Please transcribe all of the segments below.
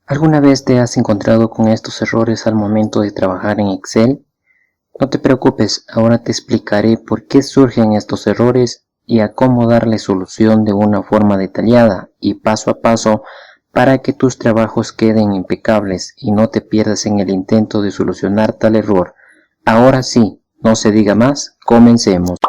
¿Alguna vez te has encontrado con estos errores al momento de trabajar en Excel? No te preocupes, ahora te explicaré por qué surgen estos errores y a cómo darle solución de una forma detallada y paso a paso para que tus trabajos queden impecables y no te pierdas en el intento de solucionar tal error. Ahora sí, no se diga más, comencemos.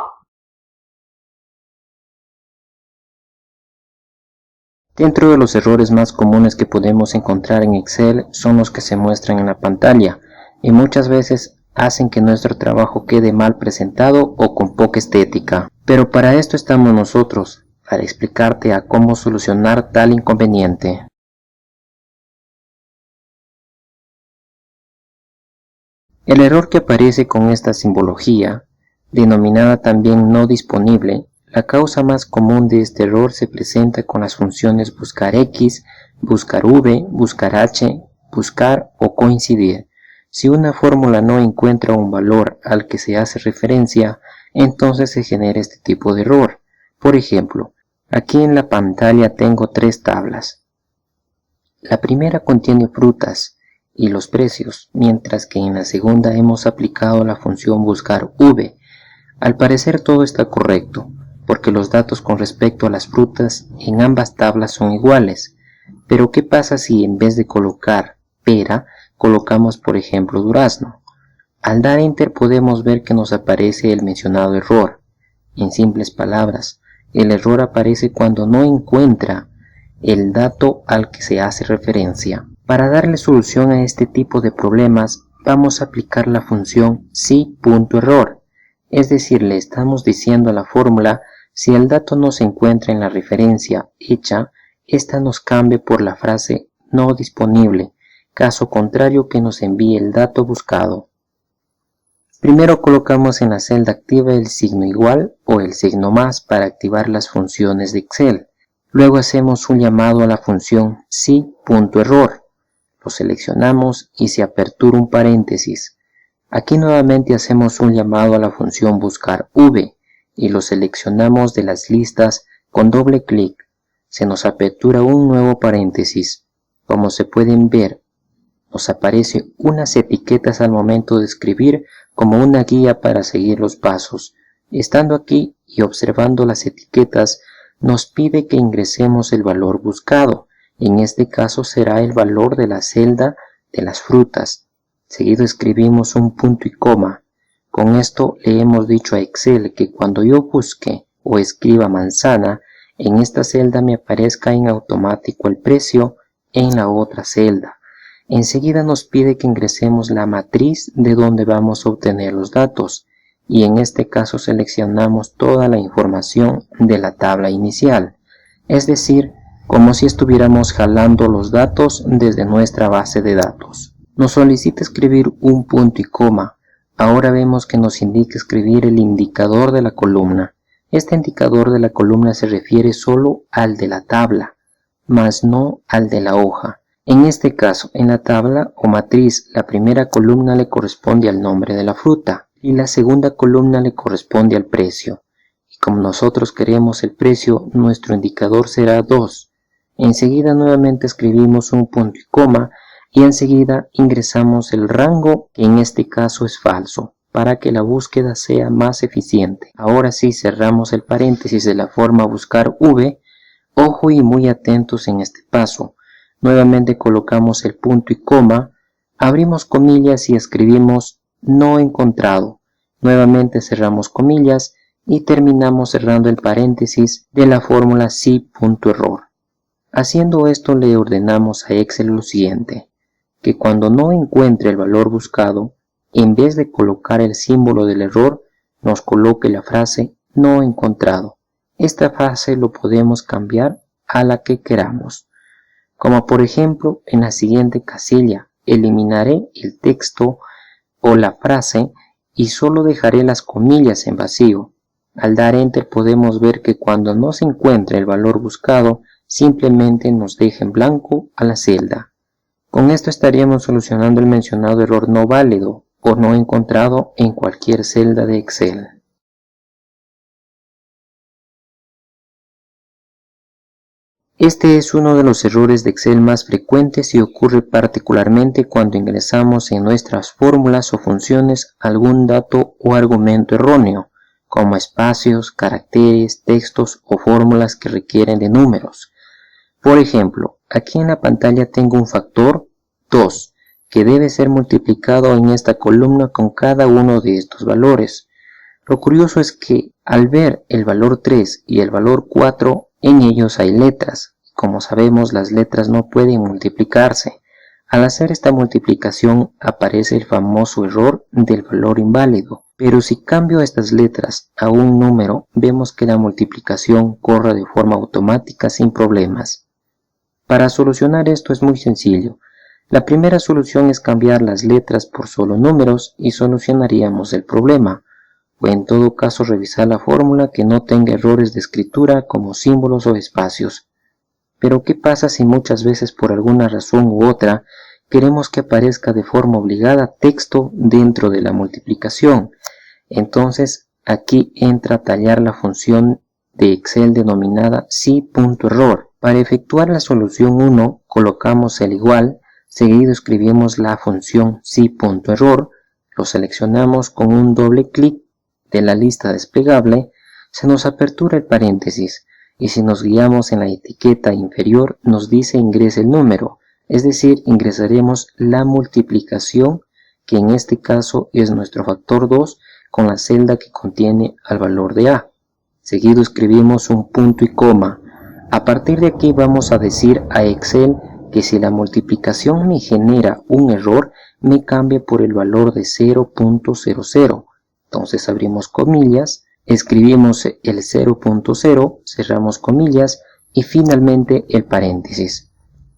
Dentro de los errores más comunes que podemos encontrar en Excel son los que se muestran en la pantalla y muchas veces hacen que nuestro trabajo quede mal presentado o con poca estética. Pero para esto estamos nosotros, para explicarte a cómo solucionar tal inconveniente. El error que aparece con esta simbología, denominada también no disponible, la causa más común de este error se presenta con las funciones buscar X, buscar V, buscar H, buscar o coincidir. Si una fórmula no encuentra un valor al que se hace referencia, entonces se genera este tipo de error. Por ejemplo, aquí en la pantalla tengo tres tablas. La primera contiene frutas y los precios, mientras que en la segunda hemos aplicado la función buscar V. Al parecer todo está correcto, porque los datos con respecto a las frutas en ambas tablas son iguales. Pero ¿qué pasa si en vez de colocar pera, colocamos por ejemplo durazno? Al dar Enter podemos ver que nos aparece el mencionado error. En simples palabras, el error aparece cuando no encuentra el dato al que se hace referencia. Para darle solución a este tipo de problemas, vamos a aplicar la función si.error. Es decir, le estamos diciendo a la fórmula si el dato no se encuentra en la referencia hecha, esta nos cambie por la frase no disponible, caso contrario que nos envíe el dato buscado. Primero colocamos en la celda activa el signo igual o el signo más para activar las funciones de Excel. Luego hacemos un llamado a la función si.error. Lo seleccionamos y se apertura un paréntesis. Aquí nuevamente hacemos un llamado a la función buscar V y lo seleccionamos de las listas con doble clic. Se nos apertura un nuevo paréntesis. Como se pueden ver, nos aparecen unas etiquetas al momento de escribir como una guía para seguir los pasos. Estando aquí y observando las etiquetas, nos pide que ingresemos el valor buscado. En este caso será el valor de la celda de las frutas. Seguido escribimos un punto y coma. Con esto le hemos dicho a Excel que cuando yo busque o escriba manzana, en esta celda me aparezca en automático el precio en la otra celda. Enseguida nos pide que ingresemos la matriz de donde vamos a obtener los datos y en este caso seleccionamos toda la información de la tabla inicial, es decir, como si estuviéramos jalando los datos desde nuestra base de datos. Nos solicita escribir un punto y coma. Ahora vemos que nos indica escribir el indicador de la columna. Este indicador de la columna se refiere solo al de la tabla, mas no al de la hoja. En este caso, en la tabla o matriz, la primera columna le corresponde al nombre de la fruta y la segunda columna le corresponde al precio. Y como nosotros queremos el precio, nuestro indicador será 2. Enseguida nuevamente escribimos un punto y coma y enseguida ingresamos el rango, que en este caso es falso, para que la búsqueda sea más eficiente. Ahora sí cerramos el paréntesis de la forma buscar V. Ojo y muy atentos en este paso. Nuevamente colocamos el punto y coma, abrimos comillas y escribimos no encontrado. Nuevamente cerramos comillas y terminamos cerrando el paréntesis de la fórmula si.error. Haciendo esto le ordenamos a Excel lo siguiente, que cuando no encuentre el valor buscado, en vez de colocar el símbolo del error, nos coloque la frase no encontrado. Esta frase lo podemos cambiar a la que queramos. Como por ejemplo en la siguiente casilla, eliminaré el texto o la frase y solo dejaré las comillas en vacío. Al dar Enter podemos ver que cuando no se encuentra el valor buscado, simplemente nos deja en blanco a la celda. Con esto estaríamos solucionando el mencionado error no válido o no encontrado en cualquier celda de Excel. Este es uno de los errores de Excel más frecuentes y ocurre particularmente cuando ingresamos en nuestras fórmulas o funciones algún dato o argumento erróneo, como espacios, caracteres, textos o fórmulas que requieren de números. Por ejemplo, aquí en la pantalla tengo un factor 2, que debe ser multiplicado en esta columna con cada uno de estos valores. Lo curioso es que al ver el valor 3 y el valor 4, en ellos hay letras. Como sabemos, las letras no pueden multiplicarse. Al hacer esta multiplicación aparece el famoso error del valor inválido. Pero si cambio estas letras a un número, vemos que la multiplicación corre de forma automática sin problemas. Para solucionar esto es muy sencillo. La primera solución es cambiar las letras por solo números y solucionaríamos el problema, o en todo caso revisar la fórmula que no tenga errores de escritura como símbolos o espacios. Pero ¿qué pasa si muchas veces por alguna razón u otra queremos que aparezca de forma obligada texto dentro de la multiplicación? Entonces aquí entra a tallar la función de Excel denominada si.error. Para efectuar la solución 1 colocamos el igual, seguido escribimos la función si.error, lo seleccionamos con un doble clic de la lista desplegable, se nos apertura el paréntesis y si nos guiamos en la etiqueta inferior nos dice ingrese el número, es decir, ingresaremos la multiplicación que en este caso es nuestro factor 2 con la celda que contiene al valor de A. Seguido escribimos un punto y coma. A partir de aquí vamos a decir a Excel que si la multiplicación me genera un error, me cambie por el valor de 0.00. Entonces abrimos comillas, escribimos el 0.0, cerramos comillas y finalmente el paréntesis.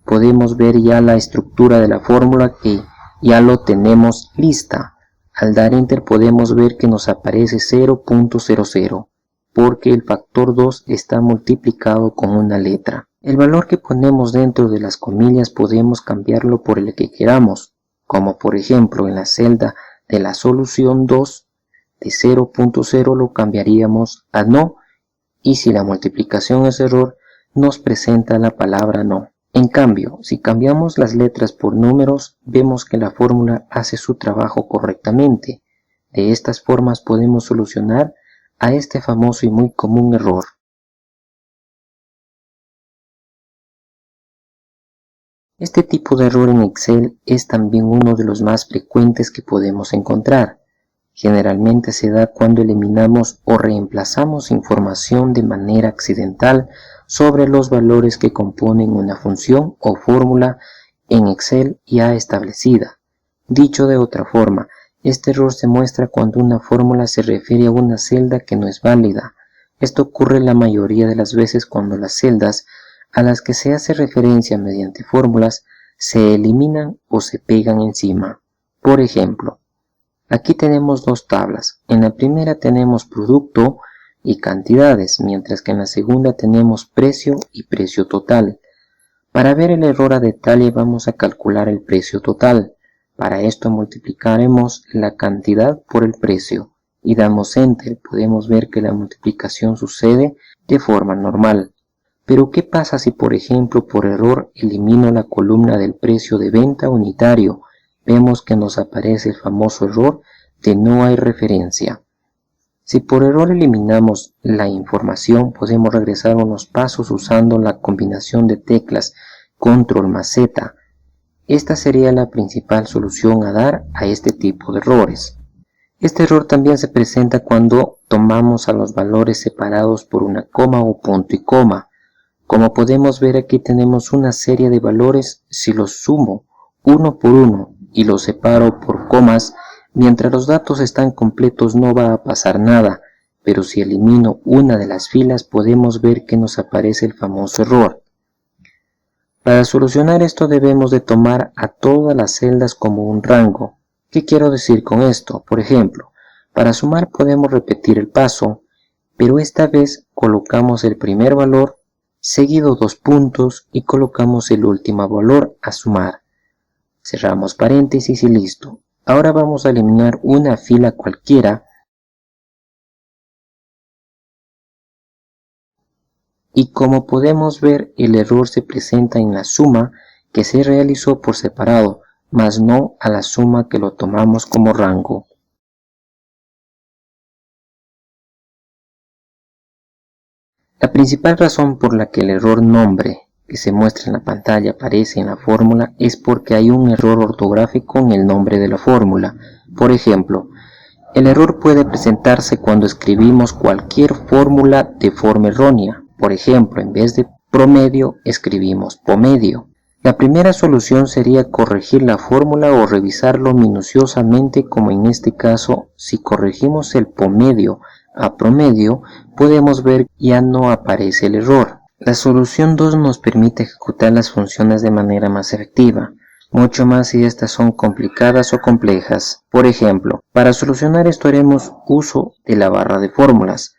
Podemos ver ya la estructura de la fórmula que ya lo tenemos lista. Al dar Enter podemos ver que nos aparece 0.00 porque el factor 2 está multiplicado con una letra. El valor que ponemos dentro de las comillas podemos cambiarlo por el que queramos, como por ejemplo en la celda de la solución 2 de 0.0 lo cambiaríamos a no, y si la multiplicación es error nos presenta la palabra no. En cambio, si cambiamos las letras por números, vemos que la fórmula hace su trabajo correctamente. De estas formas podemos solucionar a este famoso y muy común error. Este tipo de error en Excel es también uno de los más frecuentes que podemos encontrar. Generalmente se da cuando eliminamos o reemplazamos información de manera accidental sobre los valores que componen una función o fórmula en Excel ya establecida. Dicho de otra forma, este error se muestra cuando una fórmula se refiere a una celda que no es válida. Esto ocurre la mayoría de las veces cuando las celdas a las que se hace referencia mediante fórmulas se eliminan o se pegan encima. Por ejemplo, aquí tenemos dos tablas. En la primera tenemos producto y cantidades, mientras que en la segunda tenemos precio y precio total. Para ver el error a detalle vamos a calcular el precio total. Para esto multiplicaremos la cantidad por el precio y damos Enter. Podemos ver que la multiplicación sucede de forma normal. Pero ¿qué pasa si por ejemplo por error elimino la columna del precio de venta unitario? Vemos que nos aparece el famoso error de no hay referencia. Si por error eliminamos la información, podemos regresar unos pasos usando la combinación de teclas Control más Z. Esta sería la principal solución a dar a este tipo de errores. Este error también se presenta cuando tomamos a los valores separados por una coma o punto y coma. Como podemos ver aquí tenemos una serie de valores. Si los sumo uno por uno y los separo por comas, mientras los datos están completos no va a pasar nada, pero si elimino una de las filas podemos ver que nos aparece el famoso error. Para solucionar esto debemos de tomar a todas las celdas como un rango. ¿Qué quiero decir con esto? Por ejemplo, para sumar podemos repetir el paso, pero esta vez colocamos el primer valor, seguido dos puntos y colocamos el último valor a sumar. Cerramos paréntesis y listo. Ahora vamos a eliminar una fila cualquiera y como podemos ver el error se presenta en la suma que se realizó por separado, mas no a la suma que lo tomamos como rango. La principal razón por la que el error nombre que se muestra en la pantalla aparece en la fórmula es porque hay un error ortográfico en el nombre de la fórmula. Por ejemplo, el error puede presentarse cuando escribimos cualquier fórmula de forma errónea. Por ejemplo, en vez de promedio escribimos pomedio. La primera solución sería corregir la fórmula o revisarlo minuciosamente, como en este caso. Si corregimos el pomedio a promedio, podemos ver que ya no aparece el error. La solución 2 nos permite ejecutar las funciones de manera más efectiva, mucho más si estas son complicadas o complejas. Por ejemplo, para solucionar esto haremos uso de la barra de fórmulas.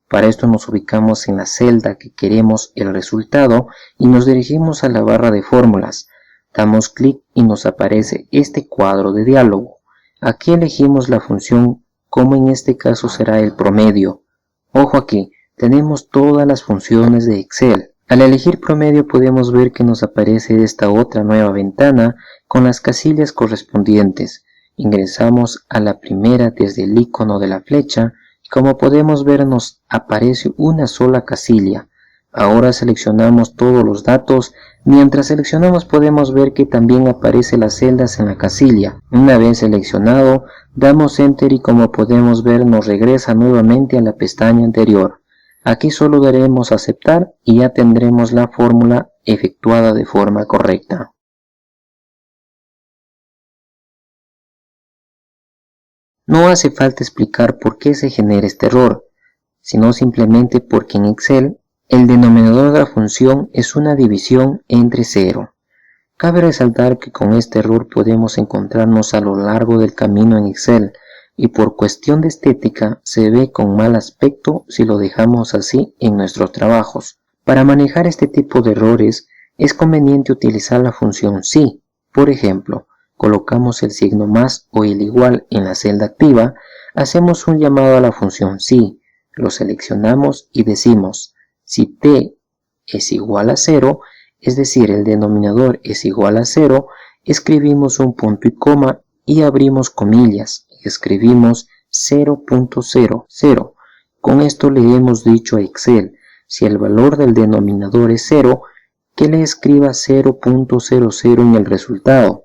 Para esto nos ubicamos en la celda que queremos el resultado y nos dirigimos a la barra de fórmulas. Damos clic y nos aparece este cuadro de diálogo. Aquí elegimos la función, como en este caso será el promedio. Ojo aquí, tenemos todas las funciones de Excel. Al elegir promedio podemos ver que nos aparece esta otra nueva ventana con las casillas correspondientes. Ingresamos a la primera desde el icono de la flecha y como podemos ver nos aparece una sola casilla. Ahora seleccionamos todos los datos. Mientras seleccionamos podemos ver que también aparecen las celdas en la casilla. Una vez seleccionado, damos Enter y como podemos ver nos regresa nuevamente a la pestaña anterior. Aquí solo daremos aceptar y ya tendremos la fórmula efectuada de forma correcta. No hace falta explicar por qué se genera este error, sino simplemente porque en Excel el denominador de la función es una división entre 0. Cabe resaltar que con este error podemos encontrarnos a lo largo del camino en Excel, y por cuestión de estética se ve con mal aspecto si lo dejamos así en nuestros trabajos. Para manejar este tipo de errores es conveniente utilizar la función si. Por ejemplo, colocamos el signo más o el igual en la celda activa, hacemos un llamado a la función si, lo seleccionamos y decimos si t es igual a 0, es decir, el denominador es igual a 0, escribimos un punto y coma y abrimos comillas. Escribimos 0.00. Con esto le hemos dicho a Excel, si el valor del denominador es 0, que le escriba 0.00 en el resultado.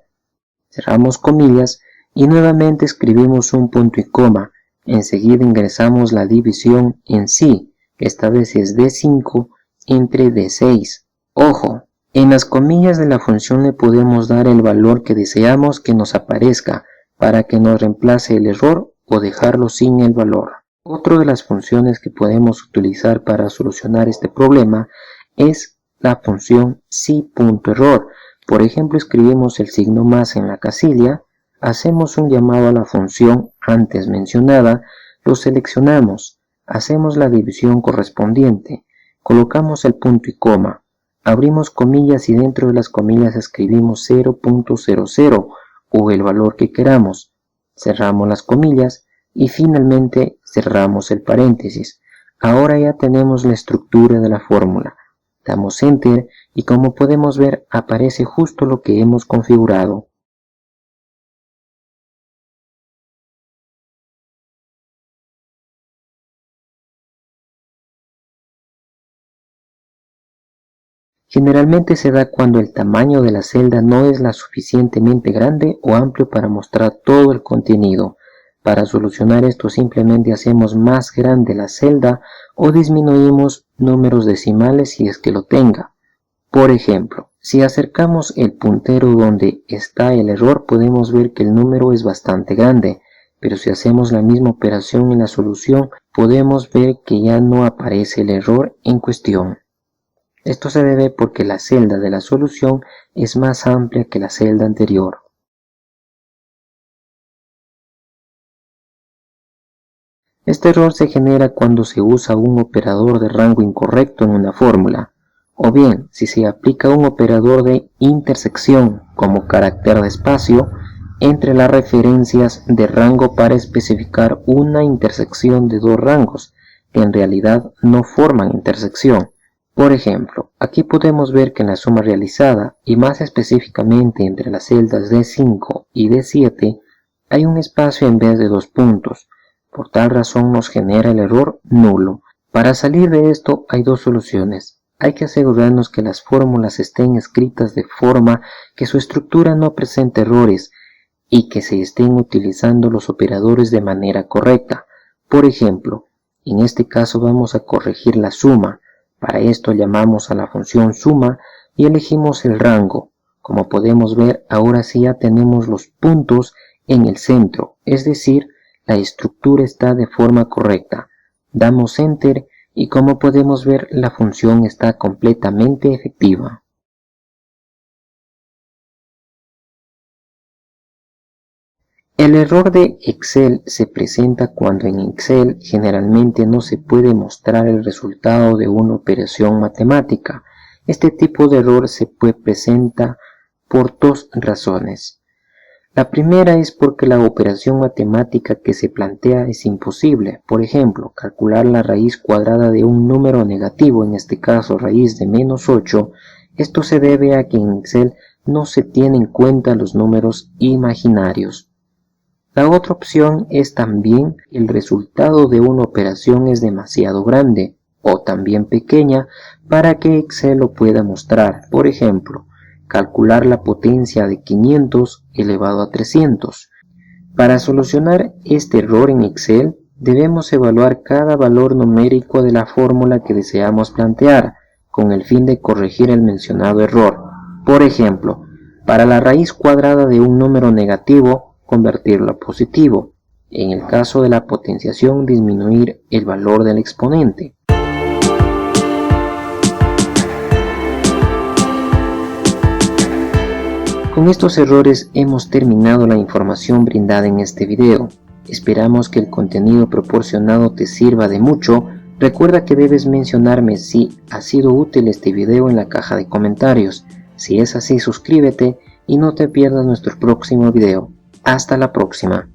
Cerramos comillas y nuevamente escribimos un punto y coma. Enseguida ingresamos la división en sí, que esta vez es D5 entre D6. Ojo, en las comillas de la función le podemos dar el valor que deseamos que nos aparezca, para que nos reemplace el error o dejarlo sin el valor. Otra de las funciones que podemos utilizar para solucionar este problema es la función si.error. Por ejemplo, escribimos el signo más en la casilla, hacemos un llamado a la función antes mencionada, lo seleccionamos, hacemos la división correspondiente, colocamos el punto y coma, abrimos comillas y dentro de las comillas escribimos 0.00 o el valor que queramos, cerramos las comillas y finalmente cerramos el paréntesis. Ahora ya tenemos la estructura de la fórmula. Damos Enter y como podemos ver aparece justo lo que hemos configurado. Generalmente se da cuando el tamaño de la celda no es lo suficientemente grande o amplio para mostrar todo el contenido. Para solucionar esto simplemente hacemos más grande la celda o disminuimos números decimales si es que lo tenga. Por ejemplo, si acercamos el puntero donde está el error podemos ver que el número es bastante grande, pero si hacemos la misma operación en la solución podemos ver que ya no aparece el error en cuestión. Esto se debe porque la celda de la solución es más amplia que la celda anterior. Este error se genera cuando se usa un operador de rango incorrecto en una fórmula, o bien si se aplica un operador de intersección como carácter de espacio entre las referencias de rango para especificar una intersección de dos rangos que en realidad no forman intersección. Por ejemplo, aquí podemos ver que en la suma realizada, y más específicamente entre las celdas D5 y D7, hay un espacio en vez de 2 puntos. Por tal razón nos genera el error nulo. Para salir de esto hay dos soluciones. Hay que asegurarnos que las fórmulas estén escritas de forma que su estructura no presente errores y que se estén utilizando los operadores de manera correcta. Por ejemplo, en este caso vamos a corregir la suma. Para esto llamamos a la función suma y elegimos el rango. Como podemos ver, ahora sí ya tenemos los puntos en el centro, es decir, la estructura está de forma correcta. Damos Enter y como podemos ver, la función está completamente efectiva. El error de Excel se presenta cuando en Excel generalmente no se puede mostrar el resultado de una operación matemática. Este tipo de error se presenta por dos razones. La primera es porque la operación matemática que se plantea es imposible. Por ejemplo, calcular la raíz cuadrada de un número negativo, en este caso raíz de -8. Esto se debe a que en Excel no se tienen en cuenta los números imaginarios. La otra opción es también el resultado de una operación es demasiado grande o también pequeña para que Excel lo pueda mostrar. Por ejemplo, calcular la potencia de 500 elevado a 300. Para solucionar este error en Excel, debemos evaluar cada valor numérico de la fórmula que deseamos plantear, con el fin de corregir el mencionado error. Por ejemplo, para la raíz cuadrada de un número negativo, convertirlo a positivo. En el caso de la potenciación, disminuir el valor del exponente. Con estos errores hemos terminado la información brindada en este video. Esperamos que el contenido proporcionado te sirva de mucho. Recuerda que debes mencionarme si ha sido útil este video en la caja de comentarios. Si es así, suscríbete y no te pierdas nuestro próximo video. Hasta la próxima.